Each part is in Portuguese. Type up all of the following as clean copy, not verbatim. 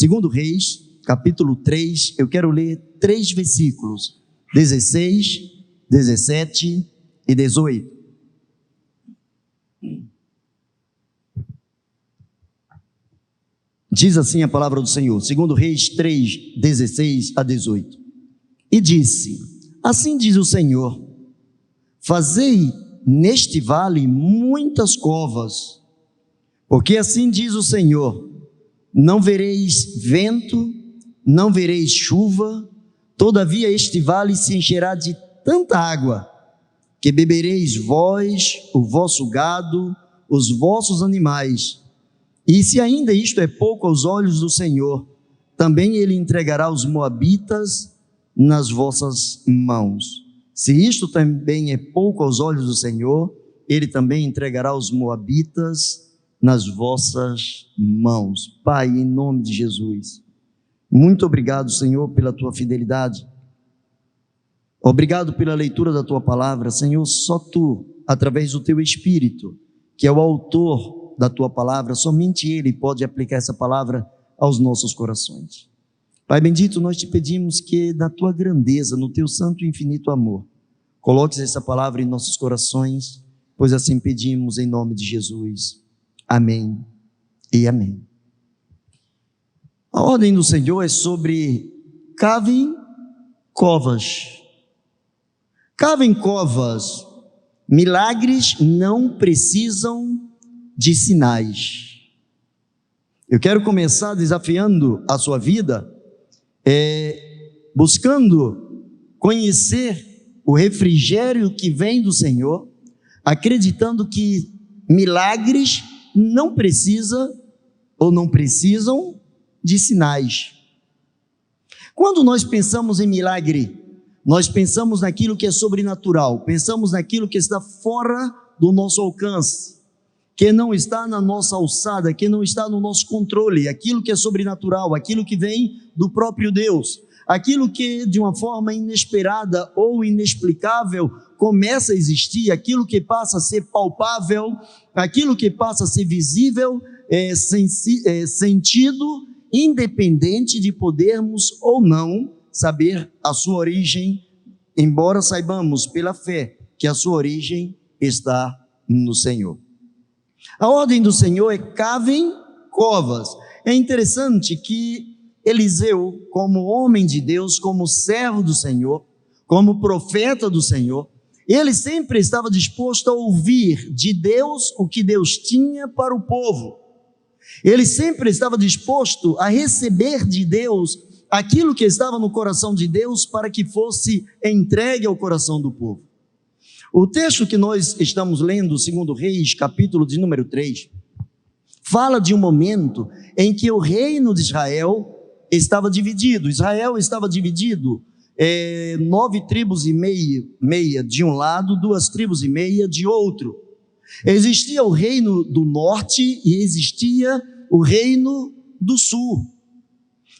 Segundo Reis, capítulo 3, eu quero ler 3 versículos, 16, 17 e 18. Diz assim a palavra do Senhor, segundo Reis 3, 16 a 18. E disse, assim diz o Senhor, fazei neste vale muitas covas, porque assim diz o Senhor, não vereis vento, não vereis chuva, todavia este vale se encherá de tanta água, que bebereis vós, o vosso gado, os vossos animais. E se ainda isto é pouco aos olhos do Senhor, também ele entregará os moabitas nas vossas mãos. Se isto também é pouco aos olhos do Senhor, ele também entregará os moabitas nas vossas mãos. Pai, em nome de Jesus, muito obrigado, Senhor, pela tua fidelidade. Obrigado pela leitura da tua palavra, Senhor. Só tu, através do teu Espírito, que é o autor da tua palavra, somente ele pode aplicar essa palavra aos nossos corações. Pai bendito, nós te pedimos que na tua grandeza, no teu santo e infinito amor, coloques essa palavra em nossos corações, pois assim pedimos em nome de Jesus. Amém e amém. A ordem do Senhor é sobre cavem covas. Cavem covas. Milagres não precisam de sinais. Eu quero começar desafiando a sua vida, buscando conhecer o refrigério que vem do Senhor, acreditando que milagres não precisam de sinais. Quando nós pensamos em milagre, nós pensamos naquilo que é sobrenatural, pensamos naquilo que está fora do nosso alcance, que não está na nossa alçada, que não está no nosso controle, aquilo que é sobrenatural, aquilo que vem do próprio Deus, aquilo que de uma forma inesperada ou inexplicável começa a existir, aquilo que passa a ser palpável, aquilo que passa a ser visível, sentido, independente de podermos ou não saber a sua origem, embora saibamos pela fé que a sua origem está no Senhor. A ordem do Senhor é cavem covas. É interessante que Eliseu, como homem de Deus, como servo do Senhor, como profeta do Senhor, ele sempre estava disposto a ouvir de Deus o que Deus tinha para o povo. Ele sempre estava disposto a receber de Deus aquilo que estava no coração de Deus para que fosse entregue ao coração do povo. O texto que nós estamos lendo, segundo Reis, capítulo de número 3, fala de um momento em que o reino de Israel estava dividido. Israel estava dividido, 9 tribos e meia de um lado, 2 tribos e meia de outro. Existia o reino do norte e existia o reino do sul.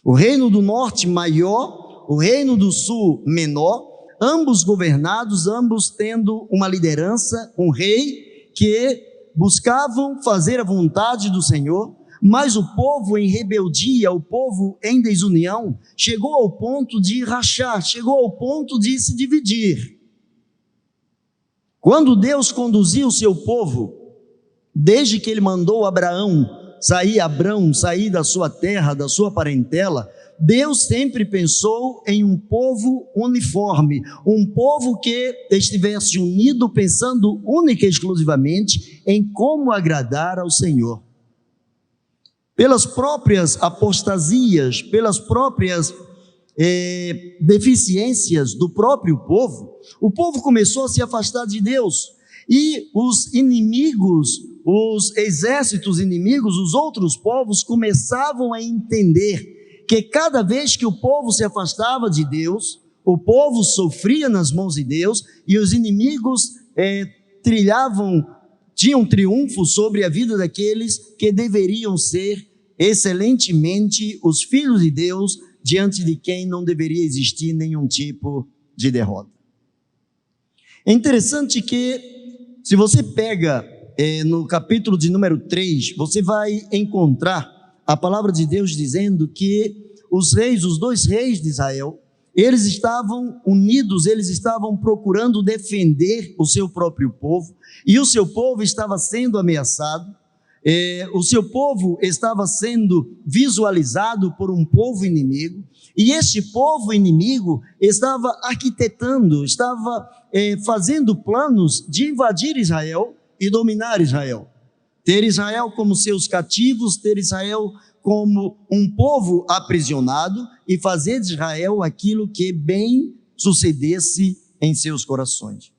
O reino do norte maior, o reino do sul menor, ambos governados, ambos tendo uma liderança, um rei, que buscavam fazer a vontade do Senhor, mas o povo em rebeldia, o povo em desunião, chegou ao ponto de rachar, chegou ao ponto de se dividir. Quando Deus conduziu o seu povo, desde que ele mandou Abraão sair da sua terra, da sua parentela, Deus sempre pensou em um povo uniforme, um povo que estivesse unido, pensando única e exclusivamente em como agradar ao Senhor. Pelas próprias apostasias, pelas próprias deficiências do próprio povo, o povo começou a se afastar de Deus, e os inimigos, os exércitos inimigos, os outros povos começavam a entender que cada vez que o povo se afastava de Deus, o povo sofria nas mãos de Deus, e os inimigos tinham triunfo sobre a vida daqueles que deveriam ser excelentemente os filhos de Deus, diante de quem não deveria existir nenhum tipo de derrota. É interessante que, se você pega no capítulo de número 3, você vai encontrar a palavra de Deus dizendo que os reis, os dois reis de Israel, eles estavam unidos, eles estavam procurando defender o seu próprio povo, e o seu povo estava sendo ameaçado, o seu povo estava sendo visualizado por um povo inimigo, e este povo inimigo estava arquitetando, estava fazendo planos de invadir Israel e dominar Israel. Ter Israel como seus cativos, ter Israel como um povo aprisionado e fazer de Israel aquilo que bem sucedesse em seus corações.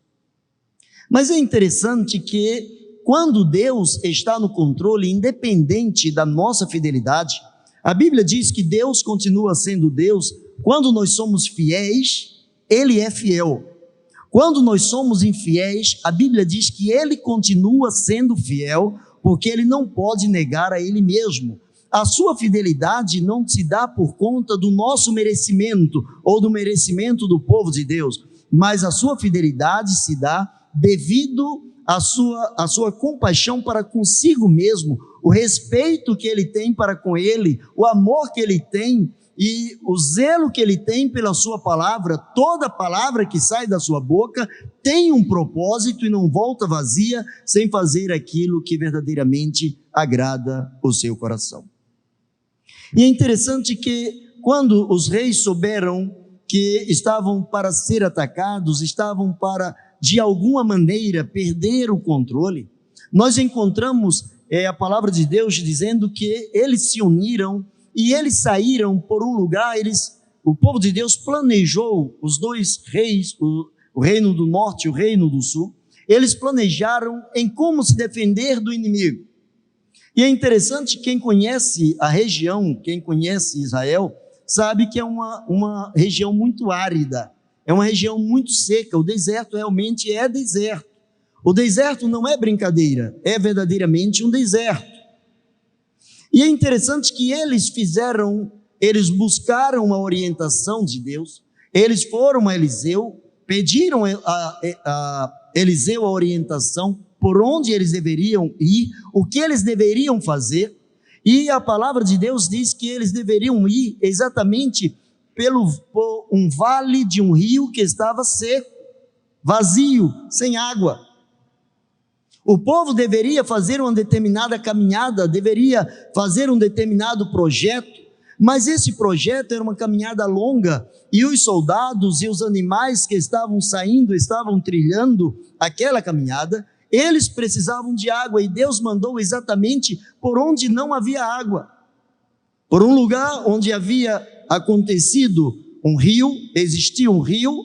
Mas é interessante que quando Deus está no controle, independente da nossa fidelidade, a Bíblia diz que Deus continua sendo Deus. Quando nós somos fiéis, Ele é fiel. Quando nós somos infiéis, a Bíblia diz que Ele continua sendo fiel, porque Ele não pode negar a Ele mesmo. A sua fidelidade não se dá por conta do nosso merecimento ou do merecimento do povo de Deus, mas a sua fidelidade se dá devido à sua compaixão para consigo mesmo, o respeito que Ele tem para com Ele, o amor que Ele tem e o zelo que Ele tem pela sua palavra. Toda palavra que sai da sua boca tem um propósito e não volta vazia sem fazer aquilo que verdadeiramente agrada o seu coração. E é interessante que quando os reis souberam que estavam para ser atacados, estavam para de alguma maneira perder o controle, nós encontramos a palavra de Deus dizendo que eles se uniram e eles saíram por um lugar. O povo de Deus planejou, os dois reis, o reino do norte e o reino do sul, eles planejaram em como se defender do inimigo. E é interessante, quem conhece a região, quem conhece Israel, sabe que é uma região muito árida, é uma região muito seca. O deserto realmente é deserto. O deserto não é brincadeira, é verdadeiramente um deserto. E é interessante que eles buscaram a orientação de Deus, eles foram a Eliseu, pediram a Eliseu a orientação por onde eles deveriam ir, o que eles deveriam fazer, e a palavra de Deus diz que eles deveriam ir exatamente por um vale de um rio que estava seco, vazio, sem água. O povo deveria fazer uma determinada caminhada, deveria fazer um determinado projeto, mas esse projeto era uma caminhada longa, e os soldados e os animais que estavam saindo, estavam trilhando aquela caminhada, eles precisavam de água, e Deus mandou exatamente por onde não havia água, por um lugar onde havia acontecido um rio, existia um rio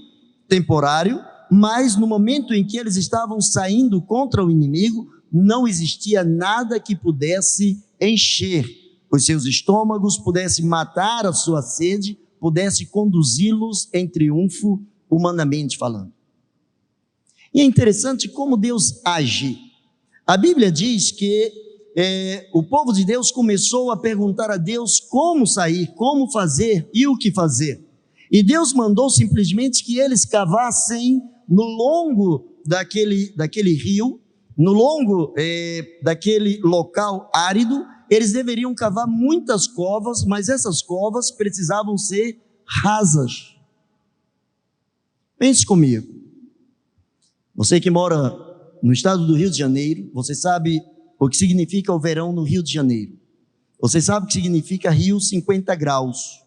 temporário, mas no momento em que eles estavam saindo contra o inimigo, não existia nada que pudesse encher os seus estômagos, pudesse matar a sua sede, pudesse conduzi-los em triunfo, humanamente falando. E é interessante como Deus age. A Bíblia diz que o povo de Deus começou a perguntar a Deus como sair, como fazer e o que fazer. E Deus mandou simplesmente que eles cavassem no longo daquele rio, no longo daquele local árido. Eles deveriam cavar muitas covas, mas essas covas precisavam ser rasas. Pense comigo. Você que mora no estado do Rio de Janeiro, você sabe o que significa o verão no Rio de Janeiro. Você sabe o que significa rio 50 graus.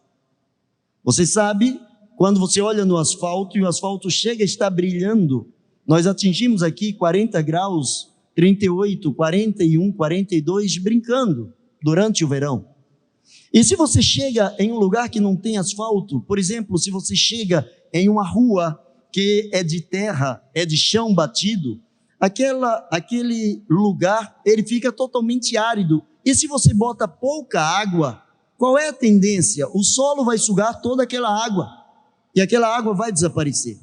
Você sabe quando você olha no asfalto e o asfalto chega a estar brilhando. Nós atingimos aqui 40 graus, 38, 41, 42, brincando durante o verão. E se você chega em um lugar que não tem asfalto, por exemplo, se você chega em uma rua que é de terra, é de chão batido, aquele lugar, ele fica totalmente árido. E se você bota pouca água, qual é a tendência? O solo vai sugar toda aquela água, e aquela água vai desaparecer.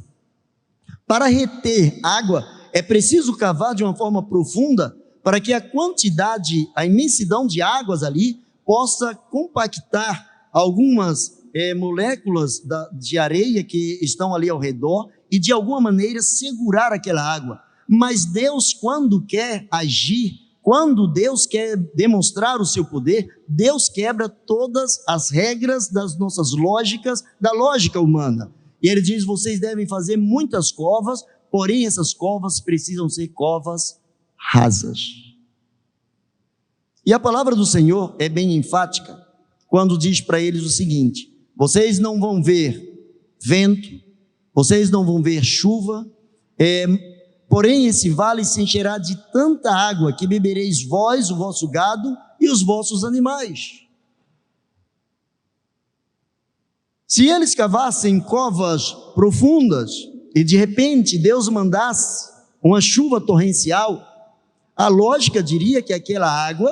Para reter água, é preciso cavar de uma forma profunda, para que a quantidade, a imensidão de águas ali, possa compactar algumas moléculas de areia que estão ali ao redor, e de alguma maneira segurar aquela água. Mas Deus, quando quer agir, quando Deus quer demonstrar o seu poder, Deus quebra todas as regras das nossas lógicas, da lógica humana. E ele diz: vocês devem fazer muitas covas, porém essas covas precisam ser covas rasas. E a palavra do Senhor é bem enfática quando diz para eles o seguinte: vocês não vão ver vento, vocês não vão ver chuva, porém esse vale se encherá de tanta água que bebereis vós, o vosso gado e os vossos animais. Se eles cavassem covas profundas e de repente Deus mandasse uma chuva torrencial, a lógica diria que aquela água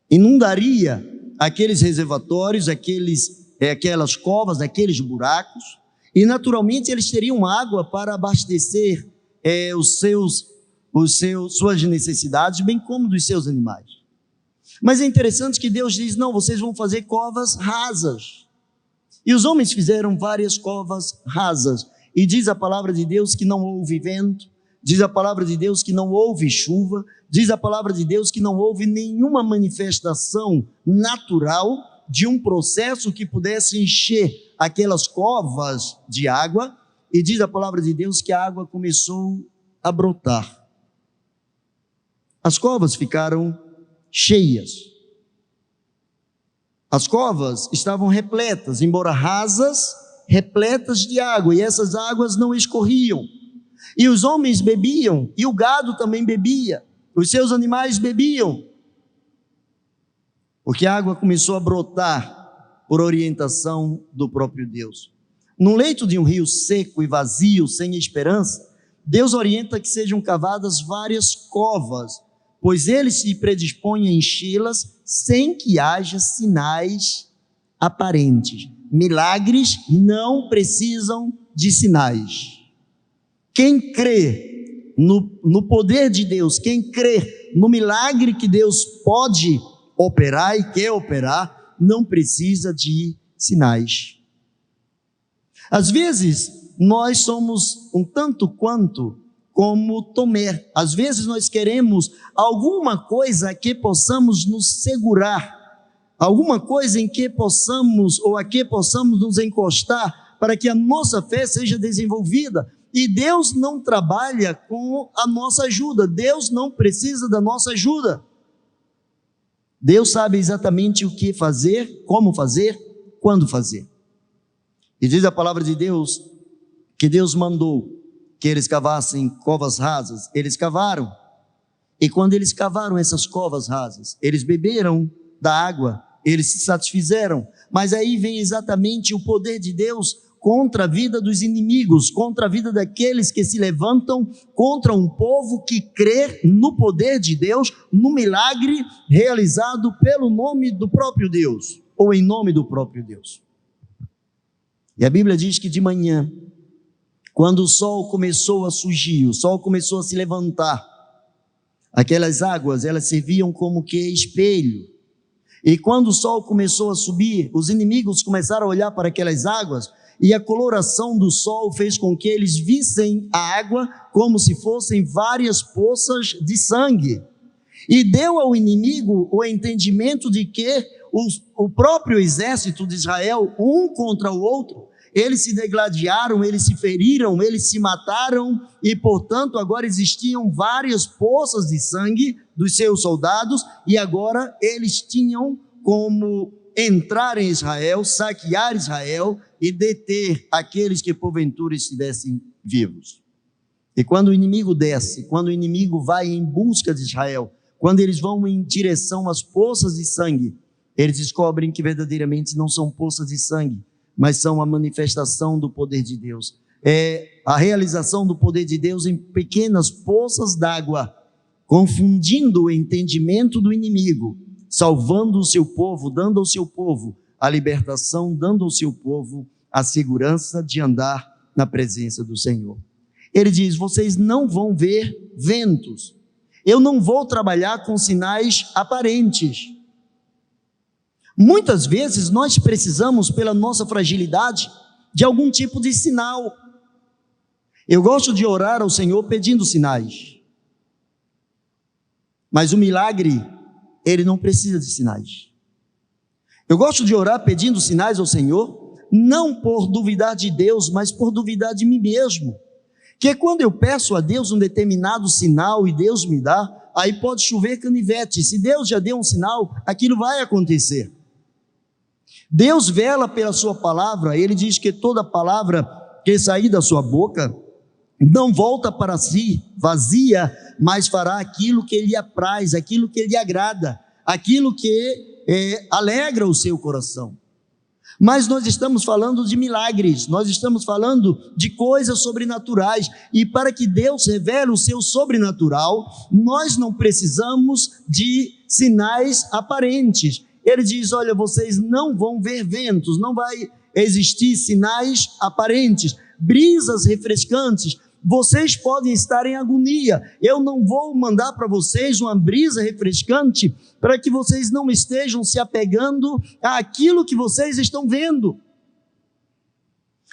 inundaria aqueles reservatórios, aquelas covas, aqueles buracos, e naturalmente eles teriam água para abastecer suas necessidades, bem como dos seus animais. Mas é interessante que Deus diz: não, vocês vão fazer covas rasas. E os homens fizeram várias covas rasas, e diz a palavra de Deus que não houve vento, diz a palavra de Deus que não houve chuva, diz a palavra de Deus que não houve nenhuma manifestação natural de um processo que pudesse encher aquelas covas de água, e diz a palavra de Deus que a água começou a brotar. As covas ficaram cheias. As covas estavam repletas, embora rasas, repletas de água, e essas águas não escorriam. E os homens bebiam, e o gado também bebia, os seus animais bebiam, porque a água começou a brotar por orientação do próprio Deus. No leito de um rio seco e vazio, sem esperança, Deus orienta que sejam cavadas várias covas, pois ele se predispõe a enchê-las sem que haja sinais aparentes. Milagres não precisam de sinais. Quem crê no poder de Deus, quem crê no milagre que Deus pode operar e quer operar, não precisa de sinais. Às vezes, nós somos um tanto quanto como Tomé. Às vezes nós queremos alguma coisa que possamos nos segurar, alguma coisa em que possamos ou a que possamos nos encostar para que a nossa fé seja desenvolvida. E Deus não trabalha com a nossa ajuda, Deus não precisa da nossa ajuda. Deus sabe exatamente o que fazer, como fazer, quando fazer. E diz a palavra de Deus que Deus mandou que eles cavassem covas rasas. Eles cavaram, e quando eles cavaram essas covas rasas, eles beberam da água, eles se satisfizeram. Mas aí vem exatamente o poder de Deus contra a vida dos inimigos, contra a vida daqueles que se levantam contra um povo que crê no poder de Deus, no milagre realizado pelo nome do próprio Deus, ou em nome do próprio Deus. E a Bíblia diz que de manhã, quando o sol começou a surgir, o sol começou a se levantar, aquelas águas, elas serviam como que espelho. E quando o sol começou a subir, os inimigos começaram a olhar para aquelas águas, e a coloração do sol fez com que eles vissem a água como se fossem várias poças de sangue. E deu ao inimigo o entendimento de que o próprio exército de Israel, um contra o outro, eles se degladiaram, eles se feriram, eles se mataram, e portanto agora existiam várias poças de sangue dos seus soldados, e agora eles tinham como entrar em Israel, saquear Israel e deter aqueles que porventura estivessem vivos. E quando o inimigo desce, quando o inimigo vai em busca de Israel, quando eles vão em direção às poças de sangue, eles descobrem que verdadeiramente não são poças de sangue, mas são a manifestação do poder de Deus. É a realização do poder de Deus em pequenas poças d'água, confundindo o entendimento do inimigo, salvando o seu povo, dando ao seu povo a libertação, dando ao seu povo a segurança de andar na presença do Senhor. Ele diz: vocês não vão ver ventos, eu não vou trabalhar com sinais aparentes. Muitas vezes nós precisamos, pela nossa fragilidade, de algum tipo de sinal. Eu gosto de orar ao Senhor pedindo sinais. Mas o milagre, ele não precisa de sinais. Eu gosto de orar pedindo sinais ao Senhor, não por duvidar de Deus, mas por duvidar de mim mesmo. Que quando eu peço a Deus um determinado sinal e Deus me dá, aí pode chover canivete. Se Deus já deu um sinal, aquilo vai acontecer. Deus vela pela sua palavra. Ele diz que toda palavra que sair da sua boca não volta para si vazia, mas fará aquilo que Ele apraz, aquilo que Ele agrada, aquilo que alegra o seu coração. Mas nós estamos falando de milagres, nós estamos falando de coisas sobrenaturais, e para que Deus revele o seu sobrenatural, nós não precisamos de sinais aparentes. Ele diz: olha, vocês não vão ver ventos, não vai existir sinais aparentes, brisas refrescantes. Vocês podem estar em agonia, eu não vou mandar para vocês uma brisa refrescante para que vocês não estejam se apegando àquilo que vocês estão vendo.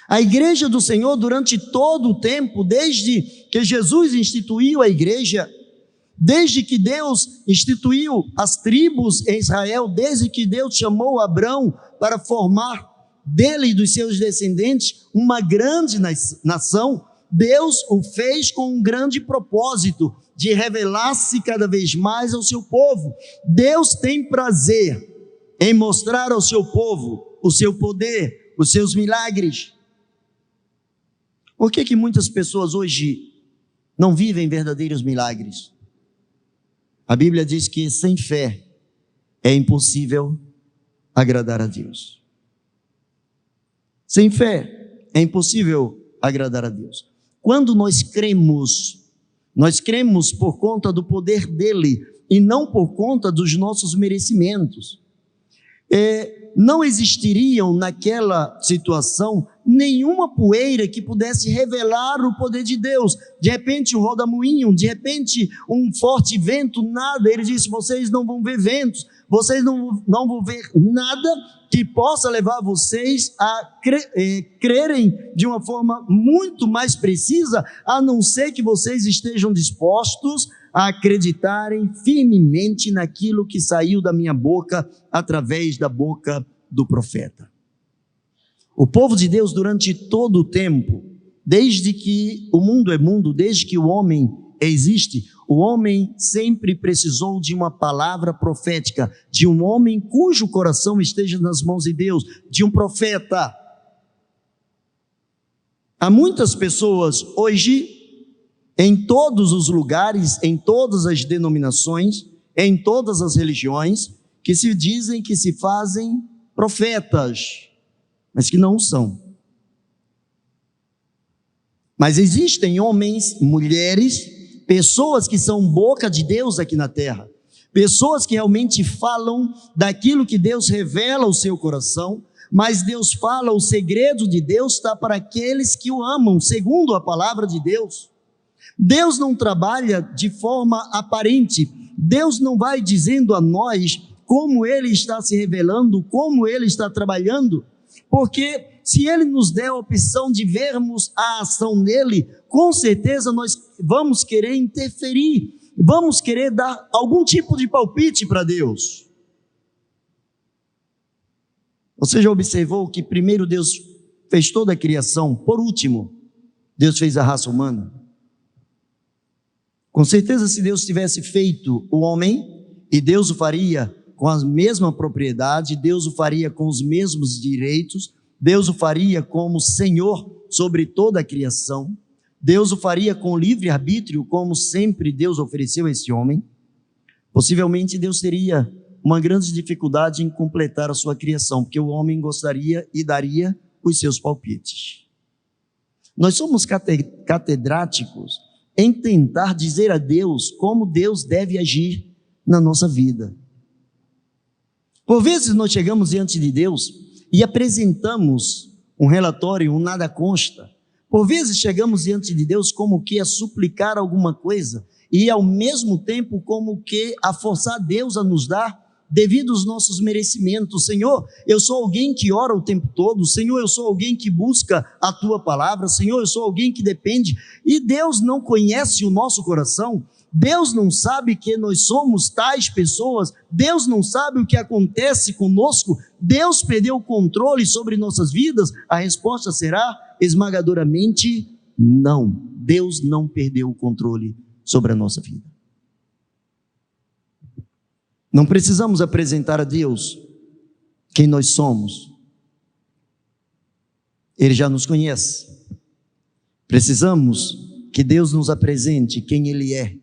A igreja do Senhor, durante todo o tempo, desde que Jesus instituiu a igreja, desde que Deus instituiu as tribos em Israel, desde que Deus chamou Abrão para formar dele e dos seus descendentes uma grande nação, Deus o fez com um grande propósito de revelar-se cada vez mais ao seu povo. Deus tem prazer em mostrar ao seu povo o seu poder, os seus milagres. Por que muitas pessoas hoje não vivem verdadeiros milagres? A Bíblia diz que sem fé é impossível agradar a Deus. Sem fé é impossível agradar a Deus. Quando nós cremos por conta do poder dele e não por conta dos nossos merecimentos. Não existiriam naquela situação nenhuma poeira que pudesse revelar o poder de Deus. De repente um rodamuinho, de repente um forte vento, nada. Ele disse: vocês não vão ver ventos, vocês não vão ver nada que possa levar vocês a crerem de uma forma muito mais precisa, a não ser que vocês estejam dispostos a acreditarem firmemente naquilo que saiu da minha boca, através da boca do profeta. O povo de Deus, durante todo o tempo, desde que o mundo é mundo, desde que o homem existe, o homem sempre precisou de uma palavra profética, de um homem cujo coração esteja nas mãos de Deus, de um profeta. Há muitas pessoas hoje, em todos os lugares, em todas as denominações, em todas as religiões, que se dizem que se fazem profetas, mas que não são. Mas existem homens, mulheres, pessoas que são boca de Deus aqui na terra, pessoas que realmente falam daquilo que Deus revela ao seu coração, mas Deus fala, o segredo de Deus está para aqueles que o amam, segundo a palavra de Deus. Deus não trabalha de forma aparente, Deus não vai dizendo a nós como Ele está se revelando, como Ele está trabalhando, porque se Ele nos der a opção de vermos a ação dEle, com certeza nós vamos querer interferir, vamos querer dar algum tipo de palpite para Deus. Você já observou que primeiro Deus fez toda a criação, por último, Deus fez a raça humana? Com certeza, se Deus tivesse feito o homem, e Deus o faria com a mesma propriedade, Deus o faria com os mesmos direitos, Deus o faria como Senhor sobre toda a criação, Deus o faria com livre-arbítrio, como sempre Deus ofereceu a esse homem, possivelmente Deus teria uma grande dificuldade em completar a sua criação, porque o homem gostaria e daria os seus palpites. Nós somos catedráticos em tentar dizer a Deus como Deus deve agir na nossa vida. Por vezes nós chegamos diante de Deus e apresentamos um relatório, um nada consta. Por vezes chegamos diante de Deus como que a suplicar alguma coisa e ao mesmo tempo como que a forçar Deus a nos dar devido aos nossos merecimentos. Senhor, eu sou alguém que ora o tempo todo. Senhor, eu sou alguém que busca a Tua palavra. Senhor, eu sou alguém que depende. E Deus não conhece o nosso coração. Deus não sabe que nós somos tais pessoas? Deus não sabe o que acontece conosco? Deus perdeu o controle sobre nossas vidas? A resposta será esmagadoramente não. Deus não perdeu o controle sobre a nossa vida. Não precisamos apresentar a Deus quem nós somos. Ele já nos conhece. Precisamos que Deus nos apresente quem Ele é,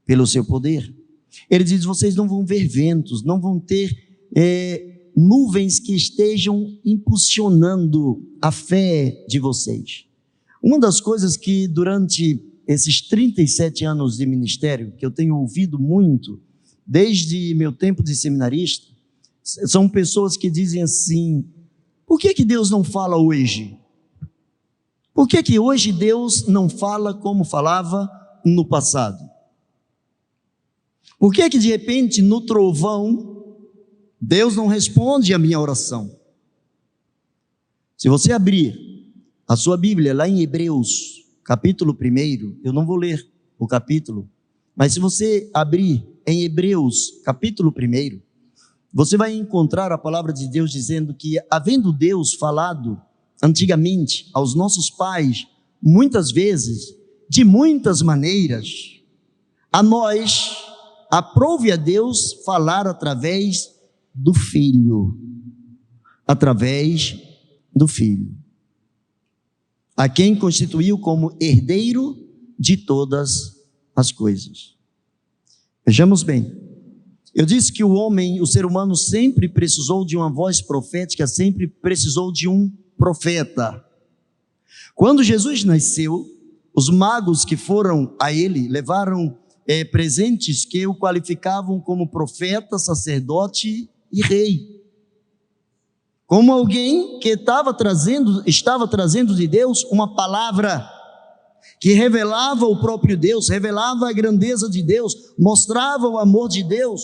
pelo seu poder. Ele diz: vocês não vão ver ventos, não vão ter nuvens que estejam impulsionando a fé de vocês. Uma das coisas que durante esses 37 anos de ministério, que eu tenho ouvido muito, desde meu tempo de seminarista, são pessoas que dizem assim: por que Deus não fala hoje? Por que hoje Deus não fala como falava no passado? Por que de repente no trovão Deus não responde a minha oração? Se você abrir a sua Bíblia lá em Hebreus, capítulo 1, eu não vou ler o capítulo, mas se você abrir em Hebreus, capítulo 1, você vai encontrar a palavra de Deus dizendo que, havendo Deus falado antigamente aos nossos pais, muitas vezes, de muitas maneiras, a nós, aprove a Deus falar através do Filho, a quem constituiu como herdeiro de todas as coisas. Vejamos bem, eu disse que o ser humano sempre precisou de uma voz profética, sempre precisou de um profeta. Quando Jesus nasceu, os magos que foram a ele levaram presentes que o qualificavam como profeta, sacerdote e rei, como alguém que estava trazendo de Deus uma palavra que revelava o próprio Deus, revelava a grandeza de Deus, mostrava o amor de Deus.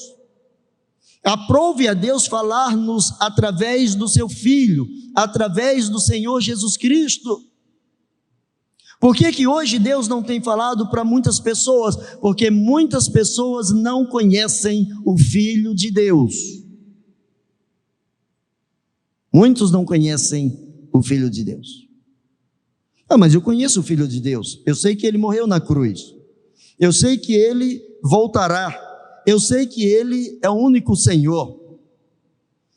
Aprove a Deus falar-nos através do seu Filho, através do Senhor Jesus Cristo. Por que hoje Deus não tem falado para muitas pessoas? Porque muitas pessoas não conhecem o Filho de Deus. Muitos não conhecem o Filho de Deus. Mas eu conheço o Filho de Deus, eu sei que Ele morreu na cruz, eu sei que Ele voltará, eu sei que Ele é o único Senhor.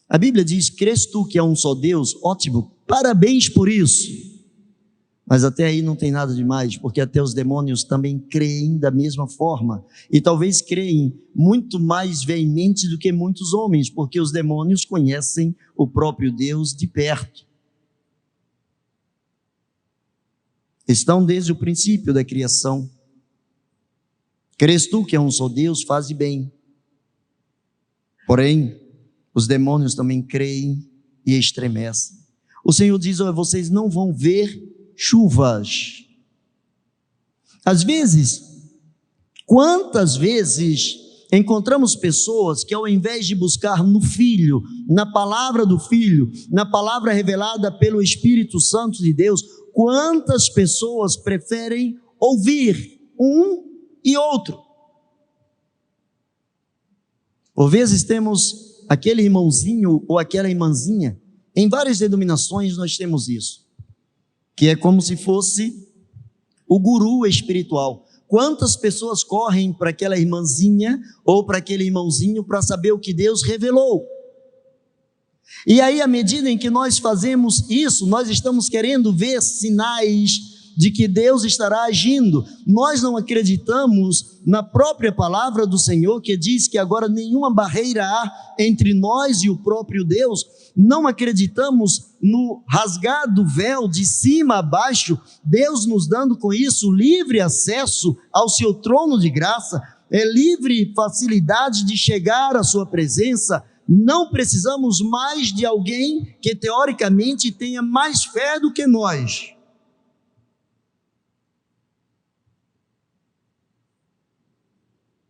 A Bíblia diz: crês tu que há um só Deus? Ótimo, parabéns por isso. Mas até aí não tem nada demais, porque até os demônios também creem da mesma forma, e talvez creem muito mais veemente do que muitos homens, porque os demônios conhecem o próprio Deus de perto. Estão desde o princípio da criação. Crês tu que é um só Deus? Faze bem. Porém, os demônios também creem e estremecem. O Senhor diz: vocês não vão ver chuvas. Às vezes, quantas vezes encontramos pessoas que, ao invés de buscar no Filho, na palavra do Filho, na palavra revelada pelo Espírito Santo de Deus, quantas pessoas preferem ouvir um e outro? Por vezes temos aquele irmãozinho ou aquela irmãzinha, em várias denominações nós temos isso, que é como se fosse o guru espiritual. Quantas pessoas correm para aquela irmãzinha ou para aquele irmãozinho para saber o que Deus revelou? E aí, à medida em que nós fazemos isso, nós estamos querendo ver sinais de que Deus estará agindo. Nós não acreditamos na própria palavra do Senhor, que diz que agora nenhuma barreira há entre nós e o próprio Deus. Não acreditamos no rasgar do véu de cima a baixo, Deus nos dando com isso livre acesso ao seu trono de graça, livre facilidade de chegar à sua presença. Não precisamos mais de alguém que teoricamente tenha mais fé do que nós.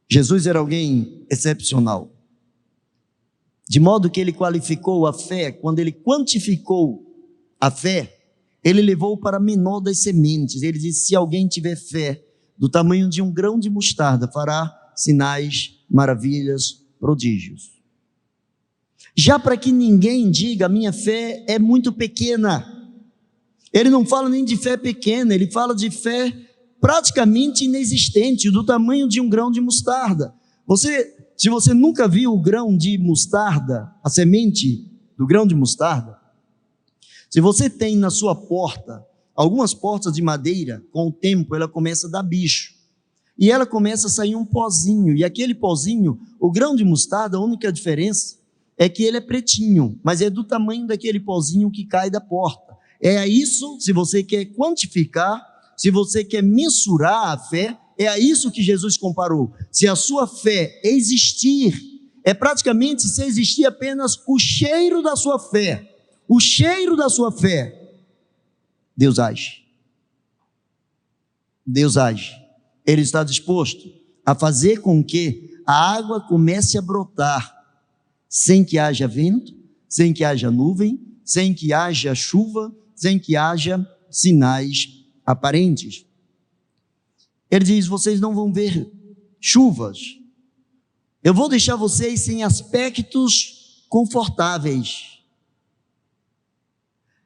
Jesus era alguém excepcional, de modo que ele qualificou a fé. Quando ele quantificou a fé, ele levou para a menor das sementes. Ele disse: se alguém tiver fé do tamanho de um grão de mostarda fará sinais, maravilhas, prodígios. Já para que ninguém diga, minha fé é muito pequena. Ele não fala nem de fé pequena, ele fala de fé praticamente inexistente, do tamanho de um grão de mostarda. Se você nunca viu o grão de mostarda, a semente do grão de mostarda, se você tem na sua porta, algumas portas de madeira, com o tempo ela começa a dar bicho, e ela começa a sair um pozinho, e aquele pozinho, o grão de mostarda, a única diferença é que ele é pretinho, mas é do tamanho daquele pozinho que cai da porta. É isso, se você quer quantificar, se você quer mensurar a fé, é a isso que Jesus comparou. Se a sua fé existir, é praticamente se existir apenas o cheiro da sua fé, o cheiro da sua fé, Deus age. Deus age. Ele está disposto a fazer com que a água comece a brotar, sem que haja vento, sem que haja nuvem, sem que haja chuva, sem que haja sinais aparentes. Ele diz, vocês não vão ver chuvas. Eu vou deixar vocês sem aspectos confortáveis.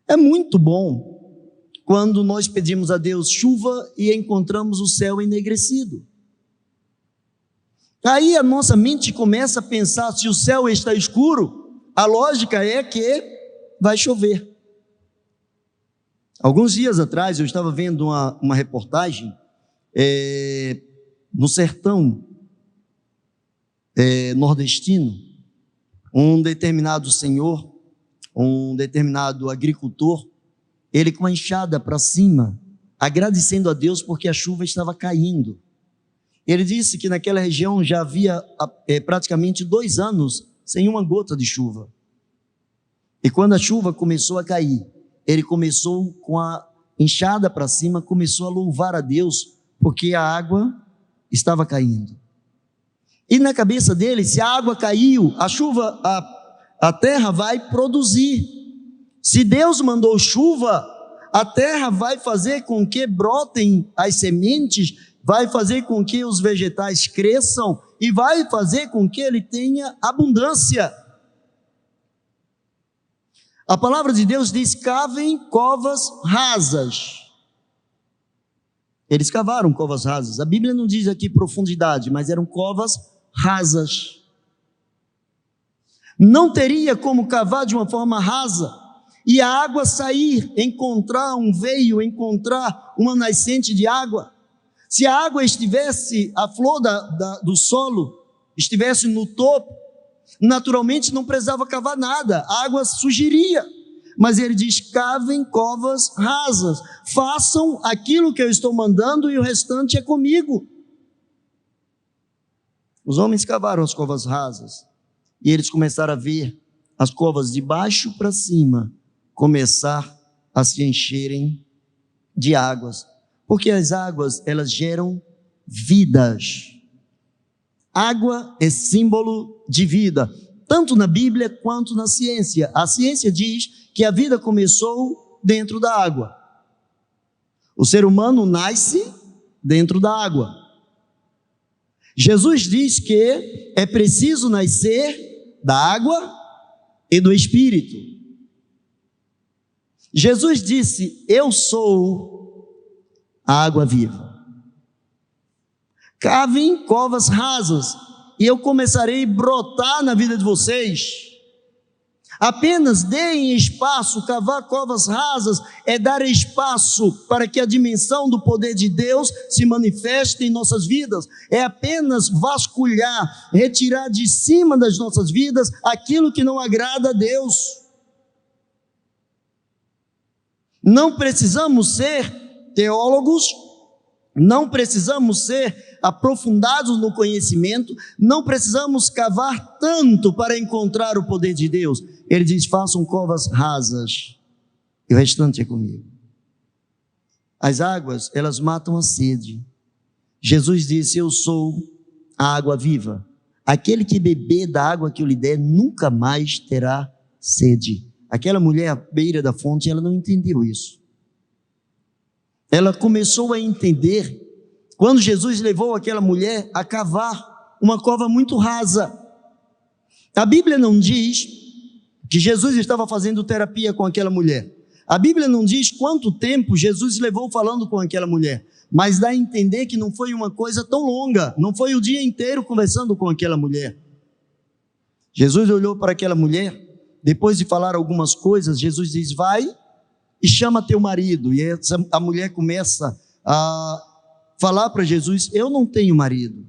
É muito bom quando nós pedimos a Deus chuva e encontramos o céu enegrecido. Aí a nossa mente começa a pensar, se o céu está escuro, a lógica é que vai chover. Alguns dias atrás eu estava vendo uma reportagem no sertão nordestino, um determinado senhor, um determinado agricultor, ele com a enxada para cima, agradecendo a Deus porque a chuva estava caindo. Ele disse que naquela região já havia praticamente 2 anos sem uma gota de chuva. E quando a chuva começou a cair, ele começou com a enxada para cima, começou a louvar a Deus, porque a água estava caindo. E na cabeça dele, se a água caiu, a chuva, a terra vai produzir. Se Deus mandou chuva, a terra vai fazer com que brotem as sementes, vai fazer com que os vegetais cresçam e vai fazer com que ele tenha abundância. A palavra de Deus diz, cavem covas rasas. Eles cavaram covas rasas. A Bíblia não diz aqui profundidade, mas eram covas rasas. Não teria como cavar de uma forma rasa e a água sair, encontrar um veio, encontrar uma nascente de água. Se a água estivesse, a flor do solo, estivesse no topo, naturalmente não precisava cavar nada, a água surgiria. Mas ele diz, cavem covas rasas, façam aquilo que eu estou mandando e o restante é comigo. Os homens cavaram as covas rasas e eles começaram a ver as covas de baixo para cima começar a se encherem de águas, porque as águas, elas geram vidas. Água é símbolo de vida, tanto na Bíblia quanto na ciência. A ciência diz que a vida começou dentro da água. O ser humano nasce dentro da água. Jesus diz que é preciso nascer da água e do Espírito. Jesus disse, eu sou a água viva. Cavem covas rasas e eu começarei a brotar na vida de vocês. Apenas deem espaço. Cavar covas rasas é dar espaço para que a dimensão do poder de Deus se manifeste em nossas vidas. É apenas vasculhar, retirar de cima das nossas vidas aquilo que não agrada a Deus. Não precisamos ser teólogos, não precisamos ser aprofundados no conhecimento, não precisamos cavar tanto para encontrar o poder de Deus. Ele diz, façam covas rasas e o restante é comigo. As águas, elas matam a sede. Jesus disse, eu sou a água viva. Aquele que beber da água que eu lhe der nunca mais terá sede. Aquela mulher à beira da fonte, ela não entendeu isso. Ela começou a entender quando Jesus levou aquela mulher a cavar uma cova muito rasa. A Bíblia não diz que Jesus estava fazendo terapia com aquela mulher. A Bíblia não diz quanto tempo Jesus levou falando com aquela mulher, mas dá a entender que não foi uma coisa tão longa, não foi o dia inteiro conversando com aquela mulher. Jesus olhou para aquela mulher, depois de falar algumas coisas, Jesus diz: vai e chama teu marido. E a mulher começa a falar para Jesus: eu não tenho marido.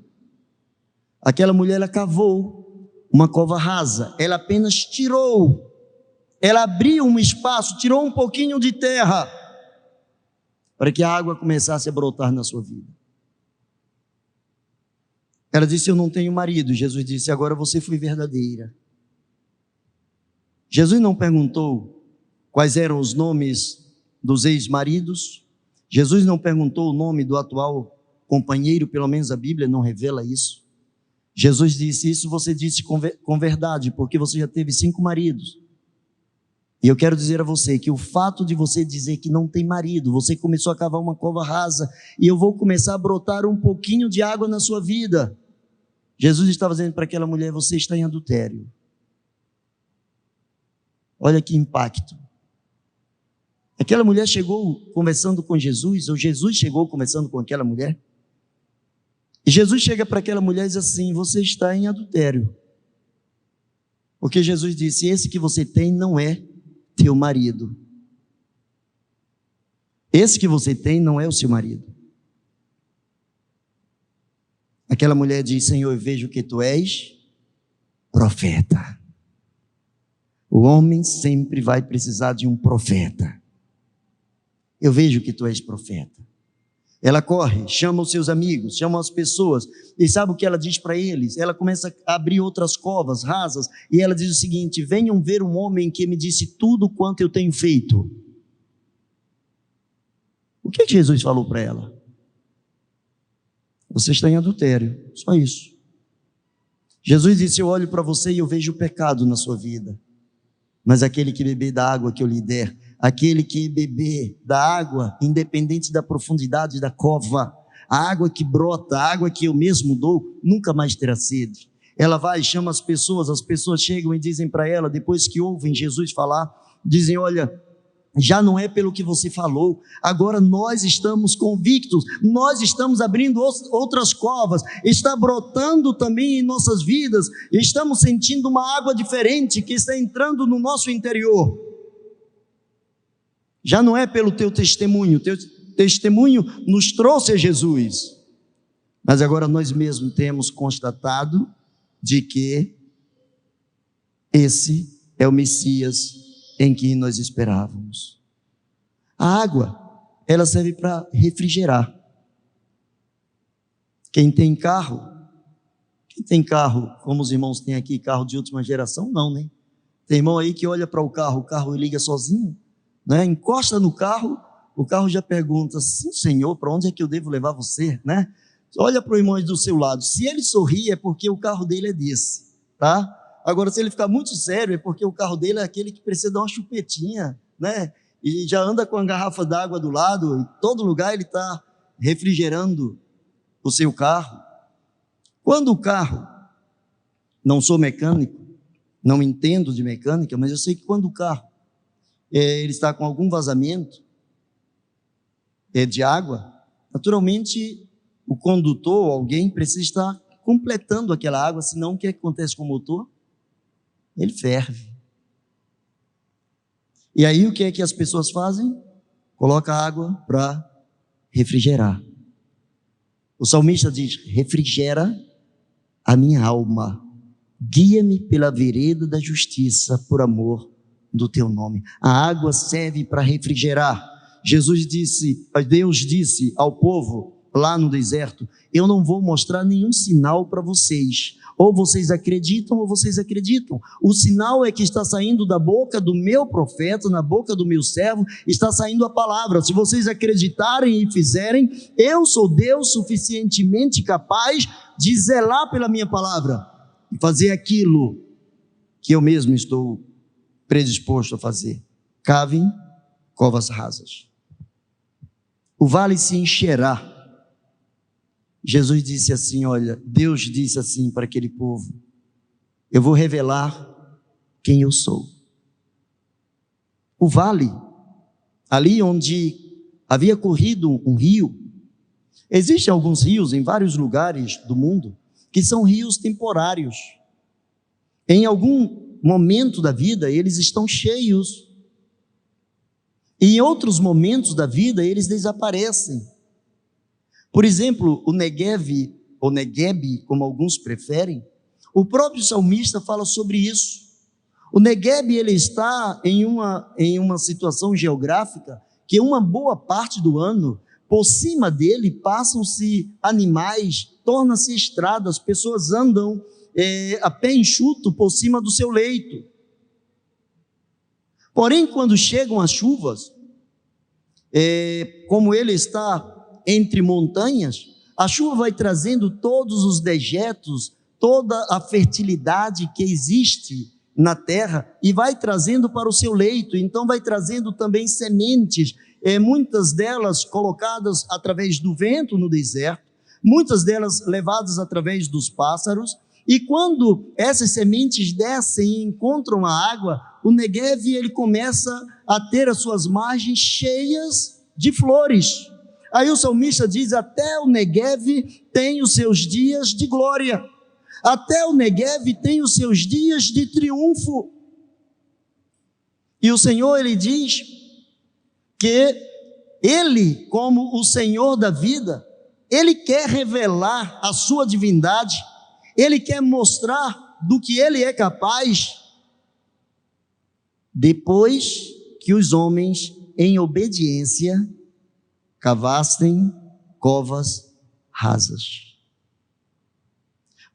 Aquela mulher, ela cavou uma cova rasa, ela apenas tirou, ela abriu um espaço, tirou um pouquinho de terra, para que a água começasse a brotar na sua vida. Ela disse: eu não tenho marido. Jesus disse: agora você foi verdadeira. Jesus não perguntou quais eram os nomes dos ex-maridos. Jesus não perguntou o nome do atual companheiro, pelo menos a Bíblia não revela isso. Jesus disse: isso você disse com verdade, porque você já teve 5 maridos. E eu quero dizer a você que o fato de você dizer que não tem marido, você começou a cavar uma cova rasa, e eu vou começar a brotar um pouquinho de água na sua vida. Jesus estava dizendo para aquela mulher: você está em adultério. Olha que impacto. Aquela mulher chegou conversando com Jesus, ou Jesus chegou conversando com aquela mulher, e Jesus chega para aquela mulher e diz assim: você está em adultério. Porque Jesus disse: esse que você tem não é teu marido. Esse que você tem não é o seu marido. Aquela mulher diz: Senhor, eu vejo que tu és profeta. O homem sempre vai precisar de um profeta. Eu vejo que tu és profeta. Ela corre, chama os seus amigos, chama as pessoas, e sabe o que ela diz para eles? Ela começa a abrir outras covas rasas, e ela diz o seguinte: venham ver um homem que me disse tudo quanto eu tenho feito. O que Jesus falou para ela? Você está em adultério, só isso. Jesus disse: eu olho para você e eu vejo o pecado na sua vida, mas aquele que beber da água que eu lhe der, aquele que beber da água, independente da profundidade da cova, a água que brota, a água que eu mesmo dou, nunca mais terá sede. Ela vai, chama as pessoas chegam e dizem para ela, depois que ouvem Jesus falar, dizem: olha, já não é pelo que você falou, agora nós estamos convictos, nós estamos abrindo outras covas, está brotando também em nossas vidas, estamos sentindo uma água diferente que está entrando no nosso interior. Já não é pelo teu testemunho nos trouxe a Jesus, mas agora nós mesmos temos constatado de que esse é o Messias em que nós esperávamos. A água, ela serve para refrigerar. Quem tem carro, como os irmãos têm aqui, carro de última geração, não, né? Tem irmão aí que olha para o carro liga sozinho, né? Encosta no carro, o carro já pergunta: sim, Senhor, para onde é que eu devo levar você, né? Olha para o irmão do seu lado, se ele sorrir é porque o carro dele é desse, tá? Agora, se ele ficar muito sério, é porque o carro dele é aquele que precisa dar uma chupetinha, né? E já anda com a garrafa d'água do lado, em todo lugar ele está refrigerando o seu carro. Quando o carro, não sou mecânico, não entendo de mecânica, mas eu sei que quando o carro ele está com algum vazamento de água, naturalmente o condutor, alguém precisa estar completando aquela água, senão o que acontece com o motor? Ele ferve. E aí o que é que as pessoas fazem? Coloca água para refrigerar. O salmista diz: refrigera a minha alma, guia-me pela vereda da justiça, por amor do teu nome. A água serve para refrigerar. Deus disse ao povo lá no deserto: eu não vou mostrar nenhum sinal para vocês, ou vocês acreditam ou vocês acreditam. O sinal é que está saindo da boca do meu profeta, na boca do meu servo, está saindo a palavra. Se vocês acreditarem e fizerem, eu sou Deus suficientemente capaz de zelar pela minha palavra e fazer aquilo que eu mesmo estou predisposto a fazer. Cavem covas rasas. O vale se encherá Jesus disse assim, olha, Deus disse assim para aquele povo: eu vou revelar quem eu sou. O vale, ali onde havia corrido um rio, existem alguns rios em vários lugares do mundo que são rios temporários. Em algum momento da vida eles estão cheios, e em outros momentos da vida eles desaparecem. Por exemplo, o Negev, ou Negueb, como alguns preferem, o próprio salmista fala sobre isso. O Negueb, ele está em uma situação geográfica que uma boa parte do ano, por cima dele passam-se animais, torna-se estradas, pessoas andam a pé enxuto por cima do seu leito. Porém, quando chegam as chuvas, como ele está entre montanhas, a chuva vai trazendo todos os dejetos, toda a fertilidade que existe na terra, e vai trazendo para o seu leito. Então vai trazendo também sementes, muitas delas colocadas através do vento no deserto, muitas delas levadas através dos pássaros. E quando essas sementes descem e encontram a água, o Negev, ele começa a ter as suas margens cheias de flores. Aí o salmista diz: até o Negev tem os seus dias de glória, até o Negev tem os seus dias de triunfo. E o Senhor, ele diz que ele, como o Senhor da vida, ele quer revelar a sua divindade, ele quer mostrar do que ele é capaz, depois que os homens, em obediência, cavassem covas rasas.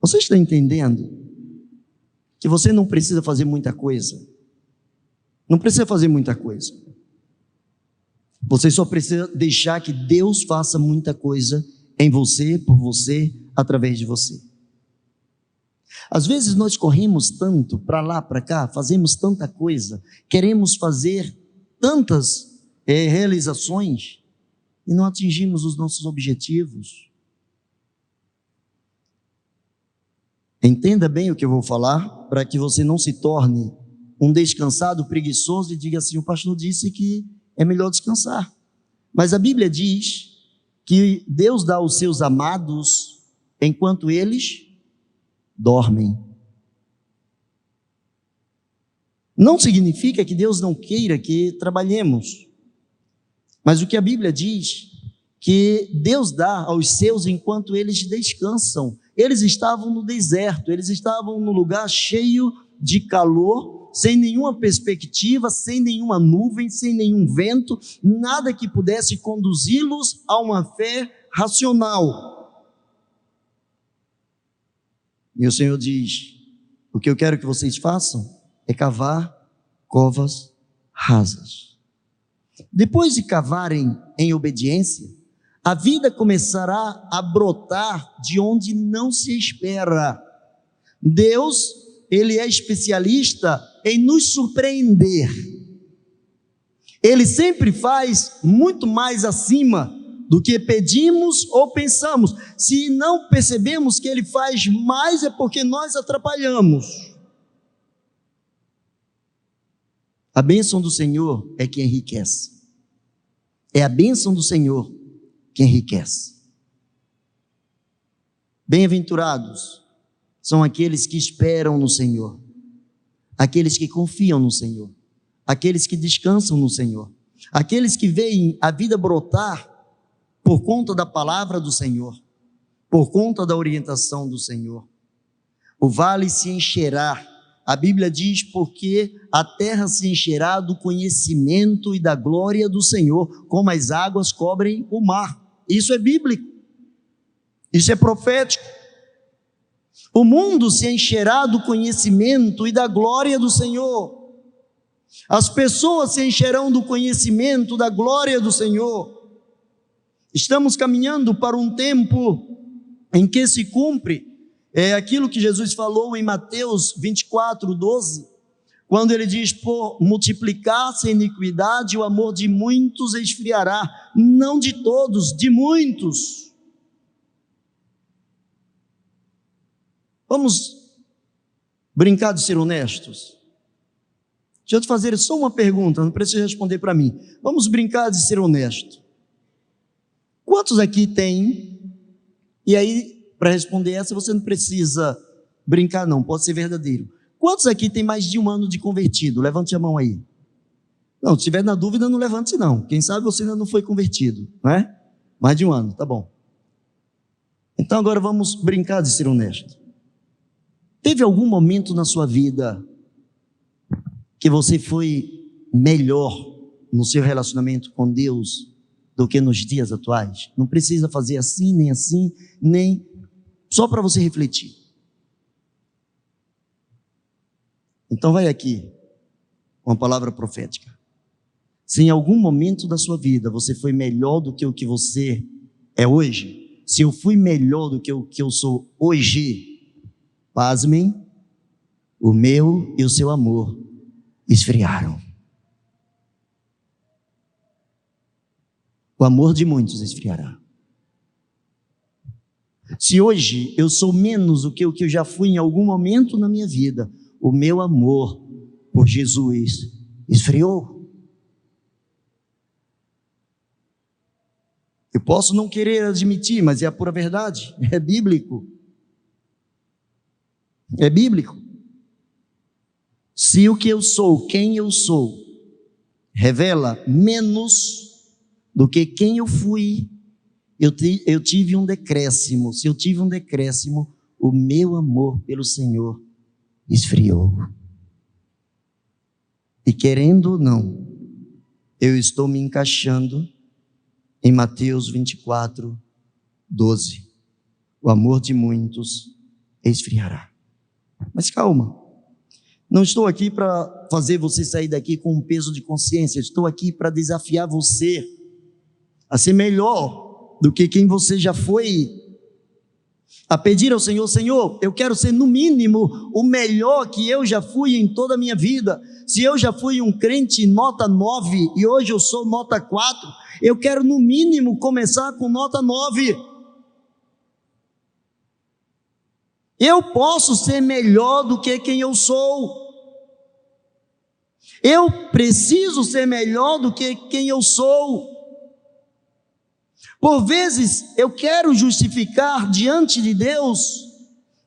Você está entendendo que você não precisa fazer muita coisa? Não precisa fazer muita coisa. Você só precisa deixar que Deus faça muita coisa em você, por você, através de você. Às vezes nós corremos tanto para lá, para cá, fazemos tanta coisa, queremos fazer tantas realizações e não atingimos os nossos objetivos. Entenda bem o que eu vou falar, para que você não se torne um descansado preguiçoso e diga assim: o pastor disse que é melhor descansar. Mas a Bíblia diz que Deus dá aos seus amados enquanto eles dormem. Não significa que Deus não queira que trabalhemos, mas o que a Bíblia diz, que Deus dá aos seus enquanto eles descansam. Eles estavam no deserto, eles estavam num lugar cheio de calor, sem nenhuma perspectiva, sem nenhuma nuvem, sem nenhum vento, nada que pudesse conduzi-los a uma fé racional. E o Senhor diz: o que eu quero que vocês façam é cavar covas rasas. Depois de cavarem em obediência, a vida começará a brotar de onde não se espera. Deus, ele é especialista em nos surpreender. Ele sempre faz muito mais acima do que pedimos ou pensamos. Se não percebemos que ele faz mais, é porque nós atrapalhamos. A bênção do Senhor é que enriquece. É a bênção do Senhor que enriquece. Bem-aventurados são aqueles que esperam no Senhor, aqueles que confiam no Senhor, aqueles que descansam no Senhor, aqueles que veem a vida brotar por conta da palavra do Senhor, por conta da orientação do Senhor. O vale se encherá. A Bíblia diz: porque a terra se encherá do conhecimento e da glória do Senhor, como as águas cobrem o mar. Isso é bíblico, isso é profético. O mundo se encherá do conhecimento e da glória do Senhor. As pessoas se encherão do conhecimento, da glória do Senhor. Estamos caminhando para um tempo em que se cumpre aquilo que Jesus falou em Mateus 24:12, quando ele diz: por multiplicar-se a iniquidade, o amor de muitos esfriará. Não de todos, de muitos. Vamos brincar de ser honestos? Deixa eu te fazer só uma pergunta, não precisa responder para mim. Vamos brincar de ser honesto. Quantos aqui tem? E aí, para responder essa, você não precisa brincar não, pode ser verdadeiro. Quantos aqui tem mais de 1 ano de convertido? Levante a mão aí. Não, se estiver na dúvida, não levante não. Quem sabe você ainda não foi convertido, não é? Mais de 1 ano, tá bom. Então agora vamos brincar de ser honesto. Teve algum momento na sua vida que você foi melhor no seu relacionamento com Deus do que nos dias atuais? Não precisa fazer assim, nem só para você refletir. Então vai aqui uma palavra profética. Se em algum momento da sua vida você foi melhor do que o que você é hoje, se eu fui melhor do que o que eu sou hoje, pasmem, o meu e o seu amor esfriaram. O amor de muitos esfriará. Se hoje eu sou menos do que o que eu já fui em algum momento na minha vida, o meu amor por Jesus esfriou. Eu posso não querer admitir, mas é a pura verdade, é bíblico. É bíblico. Se o que eu sou, quem eu sou, revela menos do que quem eu fui, eu tive um decréscimo. Se eu tive um decréscimo, o meu amor pelo Senhor esfriou. E querendo ou não, eu estou me encaixando em Mateus 24, 12. O amor de muitos esfriará. Mas calma, não estou aqui para fazer você sair daqui com um peso de consciência, estou aqui para desafiar você a ser melhor do que quem você já foi, a pedir ao Senhor: Senhor, eu quero ser no mínimo o melhor que eu já fui em toda a minha vida. Se eu já fui um crente nota 9 e hoje eu sou nota 4, eu quero no mínimo começar com nota 9. Eu posso ser melhor do que quem eu sou. Eu preciso ser melhor do que quem eu sou. Por vezes eu quero justificar diante de Deus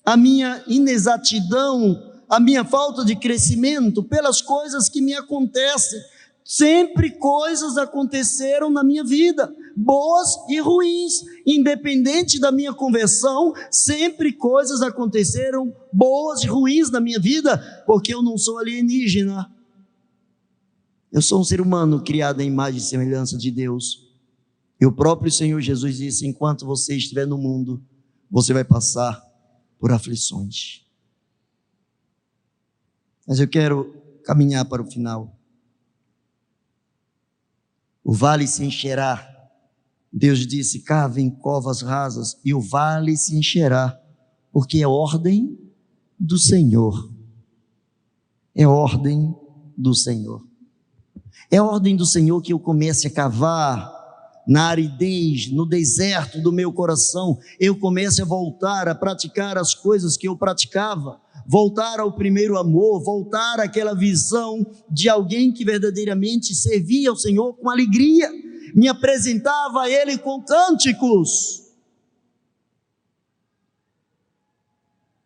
a minha inexatidão, a minha falta de crescimento pelas coisas que me acontecem. Sempre coisas aconteceram na minha vida, boas e ruins, independente da minha conversão, sempre coisas aconteceram boas e ruins na minha vida, porque eu não sou alienígena. Eu sou um ser humano criado em imagem e semelhança de Deus. E o próprio Senhor Jesus disse: enquanto você estiver no mundo, você vai passar por aflições. Mas eu quero caminhar para o final. O vale se encherá. Deus disse: cavem covas rasas, e o vale se encherá, porque é ordem do Senhor. É ordem do Senhor. É ordem do Senhor que eu comece a cavar na aridez, no deserto do meu coração. Eu comece a voltar a praticar as coisas que eu praticava, voltar ao primeiro amor, voltar àquela visão de alguém que verdadeiramente servia ao Senhor com alegria, me apresentava a Ele com cânticos.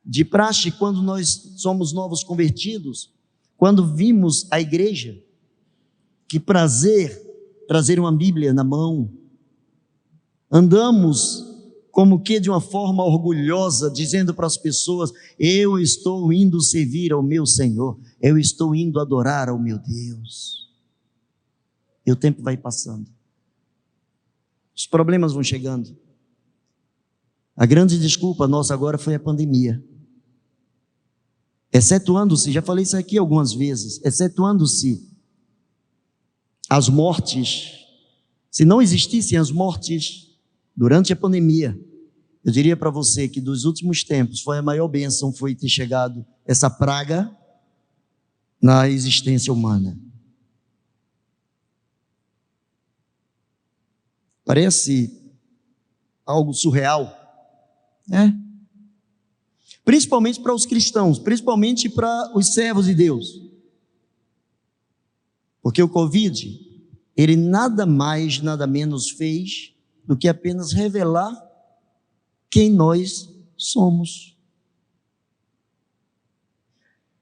De praxe, quando nós somos novos convertidos, quando vimos a igreja, que prazer trazer uma Bíblia na mão, andamos como que de uma forma orgulhosa, dizendo para as pessoas: eu estou indo servir ao meu Senhor, eu estou indo adorar ao meu Deus. E o tempo vai passando, os problemas vão chegando. A grande desculpa nossa agora foi a pandemia, excetuando-se, já falei isso aqui algumas vezes, excetuando-se as mortes. Se não existissem as mortes durante a pandemia, eu diria para você que dos últimos tempos foi a maior bênção, foi ter chegado essa praga na existência humana. Parece algo surreal, né? principalmente para os cristãos, principalmente para os servos de Deus. Porque o Covid, ele nada mais, nada menos fez do que apenas revelar quem nós somos.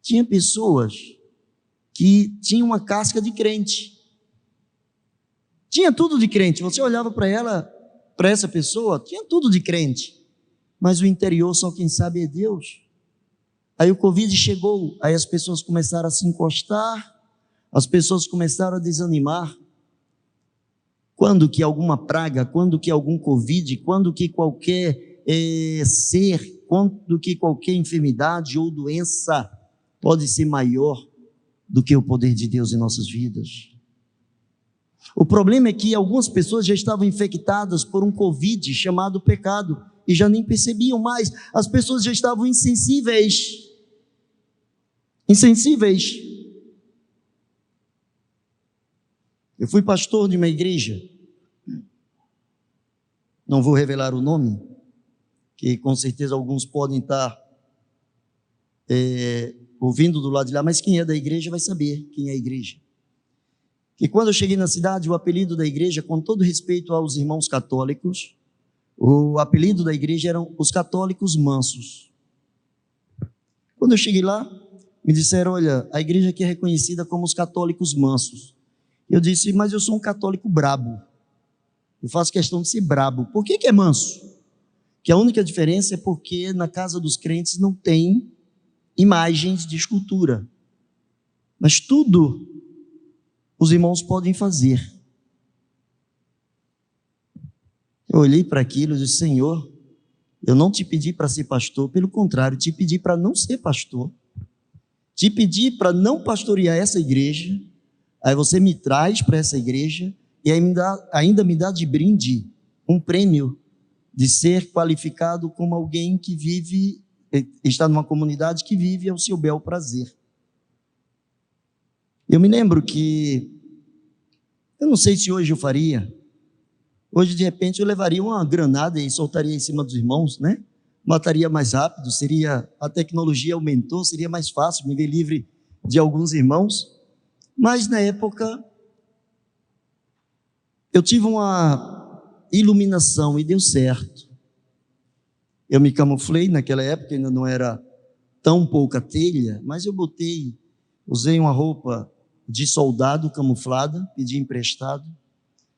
Tinha pessoas que tinham uma casca de crente. Tinha tudo de crente. Você olhava para ela, para essa pessoa, tinha tudo de crente. Mas o interior só quem sabe é Deus. Aí o Covid chegou, aí as pessoas começaram a se encostar, as pessoas começaram a desanimar. Quando que alguma praga, quando que algum Covid, quando que qualquer ser, quando que qualquer enfermidade ou doença pode ser maior do que o poder de Deus em nossas vidas? O problema é que algumas pessoas já estavam infectadas por um Covid chamado pecado e já nem percebiam mais. As pessoas já estavam insensíveis. Eu fui pastor de uma igreja, não vou revelar o nome, que com certeza alguns podem estar ouvindo do lado de lá, mas quem é da igreja vai saber quem é a igreja. E quando eu cheguei na cidade, o apelido da igreja, com todo respeito aos irmãos católicos, o apelido da igreja eram os católicos mansos. Quando eu cheguei lá, me disseram, olha, a igreja aqui é reconhecida como os católicos mansos. Eu disse, mas eu sou um católico brabo. Eu faço questão de ser brabo. Por que é manso? Que a única diferença é porque na casa dos crentes não tem imagens de escultura. Mas tudo os irmãos podem fazer. Eu olhei para aquilo e disse, Senhor, eu não te pedi para ser pastor, pelo contrário, te pedi para não ser pastor. Te pedi para não pastorear essa igreja, aí você me traz para essa igreja e ainda me dá de brinde um prêmio de ser qualificado como alguém que vive, está numa comunidade que vive ao seu bel prazer. Eu me lembro que, eu não sei se hoje eu faria, hoje de repente eu levaria uma granada e soltaria em cima dos irmãos, né? Mataria mais rápido, a tecnologia aumentou, seria mais fácil me ver livre de alguns irmãos, mas na época eu tive uma iluminação e deu certo. Eu me camuflei naquela época, ainda não era tão pouca telha, mas eu usei uma roupa de soldado camuflada, pedi emprestado,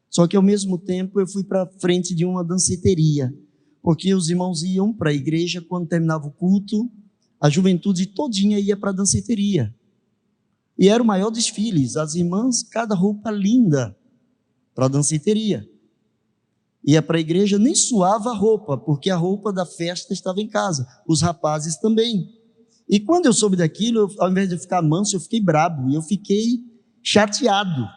só que ao mesmo tempo eu fui para frente de uma danceteria, porque os irmãos iam para a igreja quando terminava o culto, a juventude todinha ia para a danceteria, e era o maior desfile, as irmãs, cada roupa linda, para a danceteria, ia para a igreja, nem suava a roupa, porque a roupa da festa estava em casa, os rapazes também. E quando eu soube daquilo, ao invés de eu ficar manso, eu fiquei brabo, e eu fiquei chateado.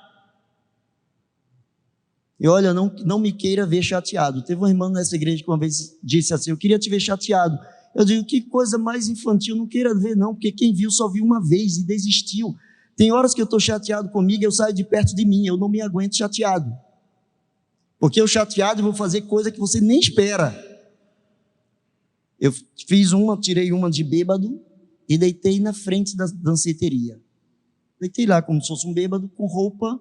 E olha, não me queira ver chateado. Teve um irmão nessa igreja que uma vez disse assim, eu queria te ver chateado. Eu digo, que coisa mais infantil, não queira ver não, porque quem viu só viu uma vez e desistiu. Tem horas que eu estou chateado comigo, eu saio de perto de mim, eu não me aguento chateado. Porque eu chateado vou fazer coisa que você nem espera. Eu tirei uma de bêbado e deitei na frente da danceteria. Deitei lá como se fosse um bêbado com roupa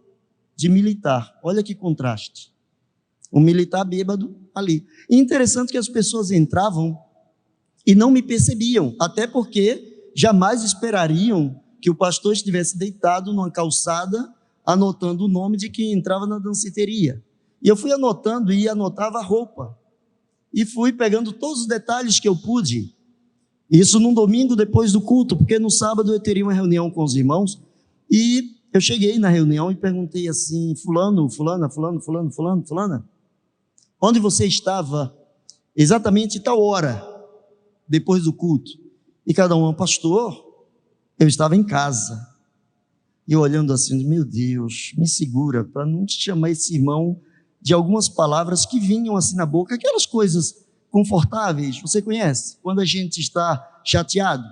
de militar. Olha que contraste. Um militar bêbado ali. E interessante que as pessoas entravam e não me percebiam, até porque jamais esperariam que o pastor estivesse deitado numa calçada, anotando o nome de quem entrava na danceteria. E eu fui anotando e anotava a roupa. E fui pegando todos os detalhes que eu pude. Isso num domingo depois do culto, porque no sábado eu teria uma reunião com os irmãos. E eu cheguei na reunião e perguntei assim, fulano, fulana, onde você estava exatamente tal hora, depois do culto? E cada um, pastor, eu estava em casa. E eu olhando assim, meu Deus, me segura, para não te chamar esse irmão de algumas palavras que vinham assim na boca, aquelas coisas confortáveis, você conhece? Quando a gente está chateado.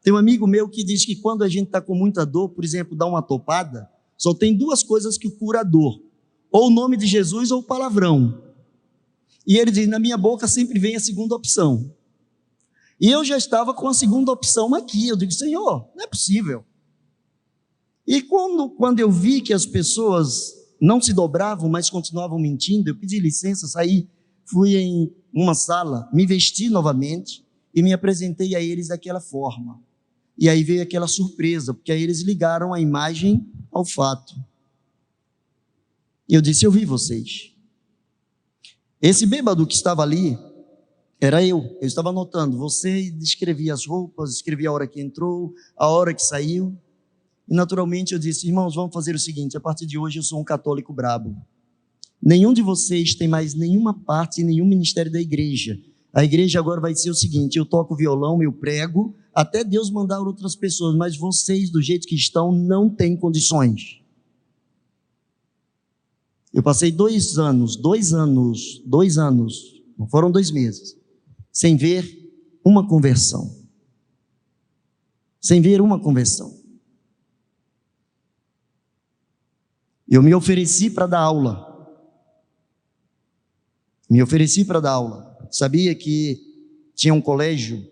Tem um amigo meu que diz que quando a gente está com muita dor, por exemplo, dá uma topada, só tem duas coisas que cura a dor, ou o nome de Jesus ou o palavrão. E ele diz, na minha boca sempre vem a segunda opção. E eu já estava com a segunda opção aqui. Eu digo, Senhor, não é possível. E quando eu vi que as pessoas não se dobravam, mas continuavam mentindo, eu pedi licença, saí, fui em uma sala, me vesti novamente e me apresentei a eles daquela forma. E aí veio aquela surpresa, porque aí eles ligaram a imagem ao fato. E eu disse, eu vi vocês. Esse bêbado que estava ali, era eu estava anotando, você descrevia as roupas, escrevia a hora que entrou, a hora que saiu, e naturalmente eu disse, irmãos, vamos fazer o seguinte, a partir de hoje eu sou um católico brabo, nenhum de vocês tem mais nenhuma parte, nenhum ministério da igreja, a igreja agora vai ser o seguinte, eu toco violão, eu prego, até Deus mandar outras pessoas, mas vocês do jeito que estão, não têm condições. Eu passei 2 anos, não foram 2 meses, sem ver uma conversão. Sem ver uma conversão. Eu me ofereci para dar aula. Sabia que tinha um colégio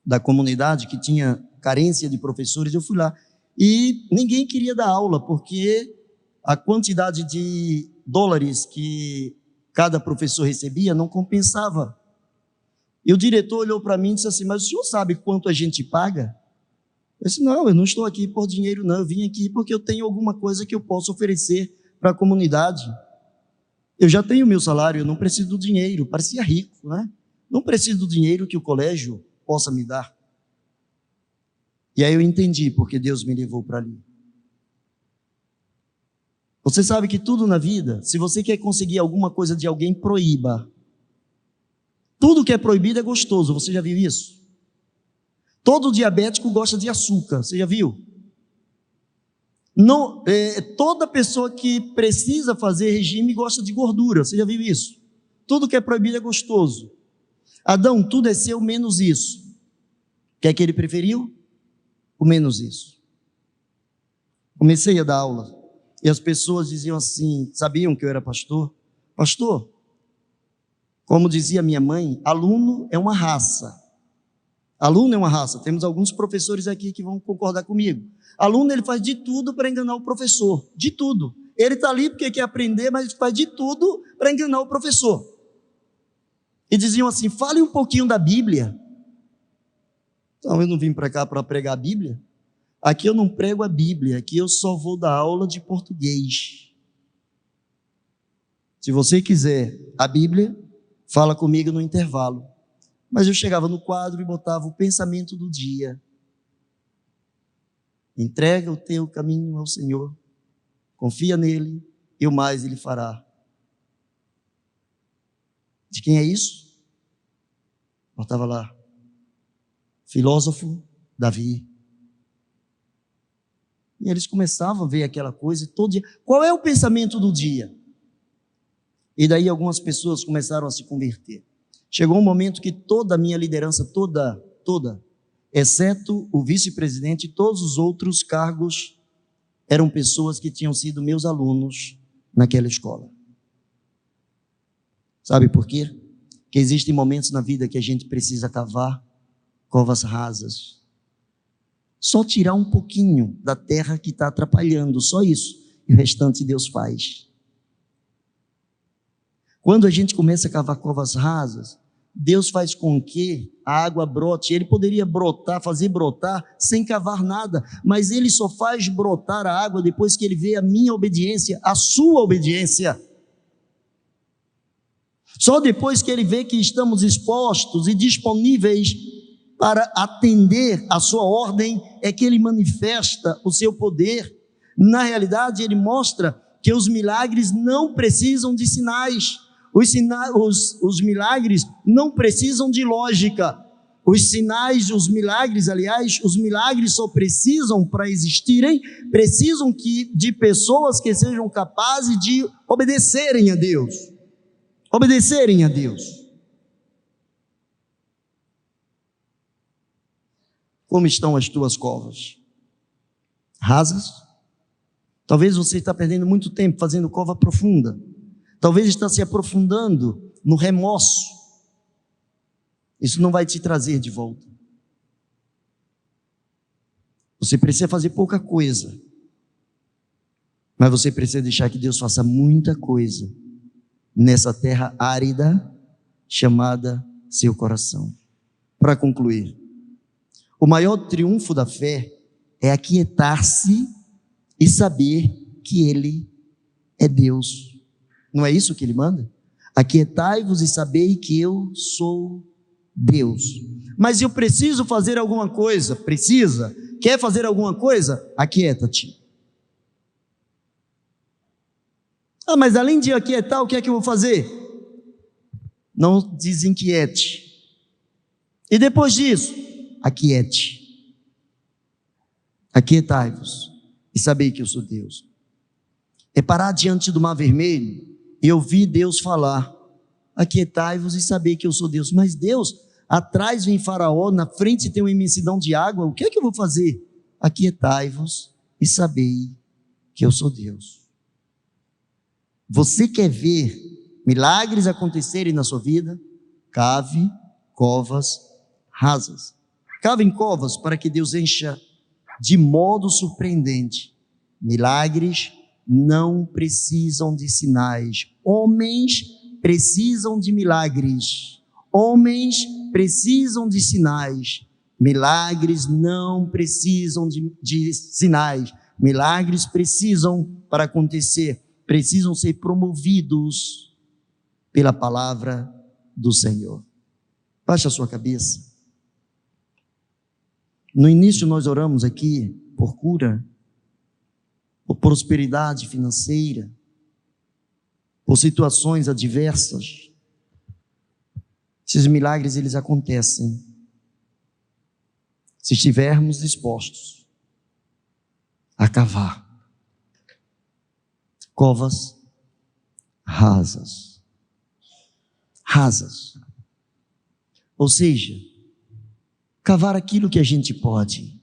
da comunidade que tinha carência de professores, eu fui lá. E ninguém queria dar aula, porque a quantidade de dólares que cada professor recebia não compensava. E o diretor olhou para mim e disse assim, mas o senhor sabe quanto a gente paga? Eu disse, não, eu não estou aqui por dinheiro não, eu vim aqui porque eu tenho alguma coisa que eu posso oferecer para a comunidade. Eu já tenho meu salário, eu não preciso do dinheiro, parecia rico, né? Não preciso do dinheiro que o colégio possa me dar. E aí eu entendi porque Deus me levou para ali. Você sabe que tudo na vida, se você quer conseguir alguma coisa de alguém, proíba. Tudo que é proibido é gostoso, você já viu isso? Todo diabético gosta de açúcar, você já viu? Não, toda pessoa que precisa fazer regime gosta de gordura, você já viu isso? Tudo que é proibido é gostoso. Adão, tudo é seu menos isso. O que é que ele preferiu? O menos isso. Comecei a dar aula e as pessoas diziam assim, sabiam que eu era pastor? Pastor, como dizia minha mãe, aluno é uma raça. Aluno é uma raça. Temos alguns professores aqui que vão concordar comigo. Aluno, ele faz de tudo para enganar o professor. De tudo. Ele está ali porque quer aprender, mas faz de tudo para enganar o professor. E diziam assim, fale um pouquinho da Bíblia. Então, eu não vim para cá para pregar a Bíblia. Aqui eu não prego a Bíblia. Aqui eu só vou dar aula de português. Se você quiser a Bíblia, fala comigo no intervalo. Mas eu chegava no quadro e botava o pensamento do dia. Entrega o teu caminho ao Senhor, confia nele e o mais ele fará. De quem é isso? Botava lá, filósofo Davi. E eles começavam a ver aquela coisa todo dia. Qual é o pensamento do dia? E daí algumas pessoas começaram a se converter. Chegou um momento que toda a minha liderança, toda, exceto o vice-presidente, todos os outros cargos eram pessoas que tinham sido meus alunos naquela escola. Sabe por quê? Porque existem momentos na vida que a gente precisa cavar covas rasas. Só tirar um pouquinho da terra que está atrapalhando, só isso. E o restante Deus faz. Quando a gente começa a cavar covas rasas, Deus faz com que a água brote. Ele poderia brotar, fazer brotar sem cavar nada, mas Ele só faz brotar a água depois que Ele vê a minha obediência, a sua obediência. Só depois que Ele vê que estamos expostos e disponíveis para atender a sua ordem, é que Ele manifesta o seu poder. Na realidade, Ele mostra que os milagres não precisam de sinais. Os milagres não precisam de lógica. Os milagres só precisam, para existirem, precisam de pessoas que sejam capazes de obedecerem a Deus. Obedecerem a Deus. Como estão as tuas covas? Rasas? Talvez você está perdendo muito tempo fazendo cova profunda. Talvez está se aprofundando no remorso. Isso não vai te trazer de volta. Você precisa fazer pouca coisa, mas você precisa deixar que Deus faça muita coisa nessa terra árida chamada seu coração. Para concluir, o maior triunfo da fé é aquietar-se e saber que Ele é Deus. Não é isso que Ele manda? Aquietai-vos e sabei que eu sou Deus. Mas eu preciso fazer alguma coisa. Precisa? Quer fazer alguma coisa? Aquieta-te. Ah, mas além de aquietar, o que é que eu vou fazer? Não desinquiete. E depois disso, aquiete. Aquietai-vos e sabei que eu sou Deus. É parar diante do mar vermelho e ouvir Deus falar: aquietai-vos e sabei que eu sou Deus. Mas Deus, atrás vem Faraó, na frente tem uma imensidão de água, o que é que eu vou fazer? Aquietai-vos e sabei que eu sou Deus. Você quer ver milagres acontecerem na sua vida? Cave covas rasas. Cavem covas para que Deus encha de modo surpreendente. Milagres não precisam de sinais. Homens precisam de milagres. Homens precisam de sinais. Milagres não precisam de sinais. Milagres precisam, para acontecer, precisam ser promovidos pela palavra do Senhor. Baixe a sua cabeça. No início nós oramos aqui por cura, por prosperidade financeira, por situações adversas. Esses milagres, eles acontecem se estivermos dispostos a cavar covas rasas. Rasas. Ou seja, cavar aquilo que a gente pode.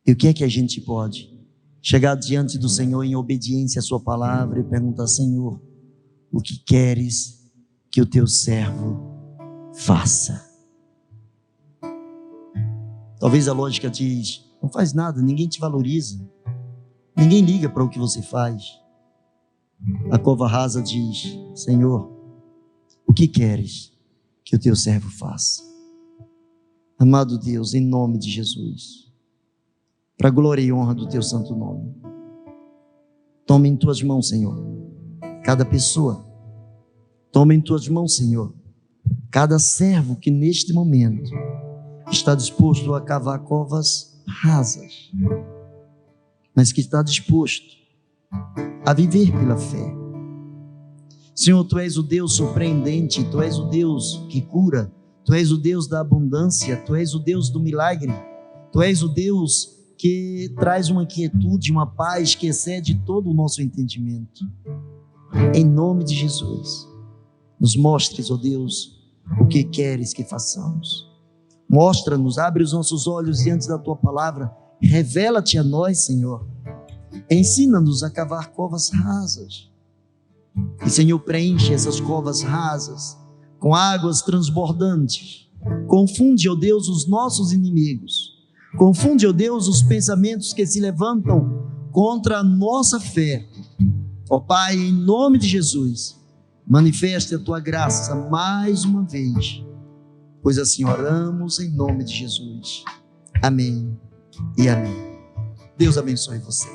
E o que é que a gente pode? Chegar diante do Senhor em obediência à sua palavra e perguntar: Senhor, o que queres que o teu servo faça? Talvez a lógica diz: não faz nada, ninguém te valoriza, ninguém liga para o que você faz. A cova rasa diz: Senhor, o que queres que o teu servo faça? Amado Deus, em nome de Jesus, para a glória e honra do teu santo nome, toma em tuas mãos, Senhor, cada pessoa. Toma em tuas mãos, Senhor, cada servo que neste momento está disposto a cavar covas rasas, mas que está disposto a viver pela fé. Senhor, Tu és o Deus surpreendente, Tu és o Deus que cura, Tu és o Deus da abundância, Tu és o Deus do milagre, Tu és o Deus que traz uma quietude, uma paz que excede todo o nosso entendimento. Em nome de Jesus, nos mostres, ó Deus, o que queres que façamos. Mostra-nos, abre os nossos olhos diante da Tua palavra, revela-te a nós, Senhor. Ensina-nos a cavar covas rasas. E, Senhor, preenche essas covas rasas com águas transbordantes. Confunde, ó Deus, os nossos inimigos. Confunde, ó Deus, os pensamentos que se levantam contra a nossa fé. Ó Pai, em nome de Jesus, manifeste a Tua graça mais uma vez, pois assim oramos em nome de Jesus. Amém e amém. Deus abençoe você.